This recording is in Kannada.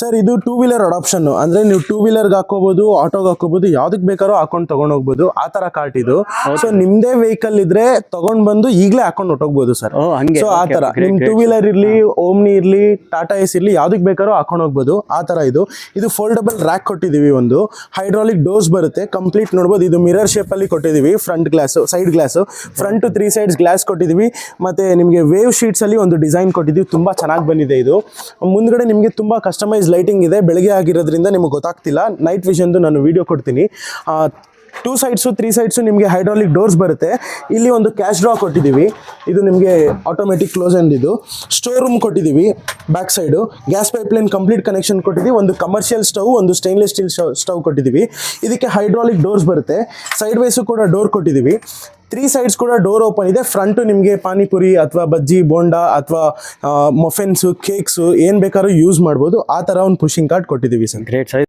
ಸರ್ ಇದು ಟೂ ವೀಲರ್ ಅಡಾಪ್ಷನ್ ಅಂದ್ರೆ ನೀವು ಟೂ ವೀಲರ್ಗೆ ಹಾಕೋಬಹುದು, ಆಟೋಗೆ ಹಾಕೋಬಹುದು, ಯಾವ್ದಕ್ ಬೇಕಾದ್ರೂ ಹಾಕೊಂಡು ತಗೊಂಡ್ ಹೋಗ್ಬೋದು. ಆ ತರ ಕಾರ್ಟ್ ಇದು. ಸೊ ನಿಮ್ದೇ ವೆಹಿಕಲ್ ಇದ್ರೆ ತಗೊಂಡ್ ಬಂದು ಈಗಲೇ ಹಾಕೊಂಡು ಹೊಟ್ಟೋಗ್ಬೋದು ಸರ್. ಸೊ ಆ ತರ ನಿಮ್ ಟೂ ವೀಲರ್ ಇರ್ಲಿ, ಓಮ್ನಿ ಇರ್ಲಿ, ಟಾಟಾ ಎಸ್ ಇರ್ಲಿ, ಯಾವ್ದಕ್ ಬೇಕಾದ್ರೂ ಹಾಕೊಂಡು ಹೋಗ್ಬೋದು. ಆ ತರ ಇದು ಫೋಲ್ಡಬಲ್ ರ್ಯಾಕ್ ಕೊಟ್ಟಿದೀವಿ. ಒಂದು ಹೈಡ್ರಾಲಿಕ್ ಡೋರ್ಸ್ ಬರುತ್ತೆ, ಕಂಪ್ಲೀಟ್ ನೋಡ್ಬೋದು. ಇದು ಮಿರರ್ ಶೇಪ್ ಅಲ್ಲಿ ಕೊಟ್ಟಿದೀವಿ. Front glass, side glass, front 3 sides glass ಕೊಟ್ಟಿದೀವಿ. ಮತ್ತೆ ನಿಮಗೆ ವೇವ್ ಶೀಟ್ಸ್ ಅಲ್ಲಿ ಒಂದು ಡಿಸೈನ್ ಕೊಟ್ಟಿದ್ದೀವಿ. ತುಂಬಾ ಚೆನ್ನಾಗಿ ಬಂದಿದೆ ಇದು. ಮುಂದ್ಗಡೆ ನಿಮಗೆ ತುಂಬಾ ಕಸ್ಟಮೈಸ್ ಲೈಟಿಂಗ್ ಇದೆ. ಬೆಳಗ್ಗೆ ಆಗಿರೋದ್ರಿಂದ ನಿಮಗೆ ಗೊತ್ತಾಗ್ತಿಲ್ಲ. ನೈಟ್ ವಿಷನ್ದು ನಾನು ವಿಡಿಯೋ ಕೊಡ್ತೀನಿ. 2 ಸೈಡ್ಸು 3 ಸೈಡ್ಸು ನಿಮಗೆ ಹೈಡ್ರಾಲಿಕ್ ಡೋರ್ಸ್ ಬರುತ್ತೆ. ಇಲ್ಲಿ ಒಂದು ಕ್ಯಾಶ್ ಡ್ರಾ ಕೊಟ್ಟಿದ್ದೀವಿ. ಇದು ನಿಮಗೆ ಆಟೋಮೆಟಿಕ್ ಕ್ಲೋಸ್ ಅಂಡ್ ಇದು ಸ್ಟೋರ್ ರೂಮ್ ಕೊಟ್ಟಿದ್ದೀವಿ. Back side gas pipeline complete connection ಕೊಟ್ಟಿದ್ದೀವಿ. ಒಂದು ಕಮರ್ಷಿಯಲ್ ಸ್ಟವ್, ಒಂದು ಸ್ಟೈನ್ಲೆಸ್ ಸ್ಟೀಲ್ ಸ್ಟವ್ ಕೊಟ್ಟಿದ್ದೀವಿ. ಇದಕ್ಕೆ ಹೈಡ್ರಾಲಿಕ್ ಡೋರ್ಸ್ ಬರುತ್ತೆ. ಸೈಡ್ ವೈಸು ಕೂಡ ಡೋರ್ ಕೊಟ್ಟಿದ್ದೀವಿ. 3 ಸೈಡ್ಸ್ ಕೂಡ ಡೋರ್ ಓಪನ್ ಇದೆ. ಫ್ರಂಟ್ ನಿಮಗೆ ಪಾನಿಪುರಿ ಅಥವಾ ಬಜ್ಜಿ ಬೋಂಡಾ ಅಥವಾ ಮಫಿನ್ಸು, ಕೇಕ್ಸು ಏನು ಬೇಕಾದ್ರೂ ಯೂಸ್ ಮಾಡ್ಬೋದು. ಆ ಥರ ಒಂದು ಪುಷಿಂಗ್ ಕಾರ್ಟ್ ಕೊಟ್ಟಿದ್ದೀವಿ ಸರ್. Great sir.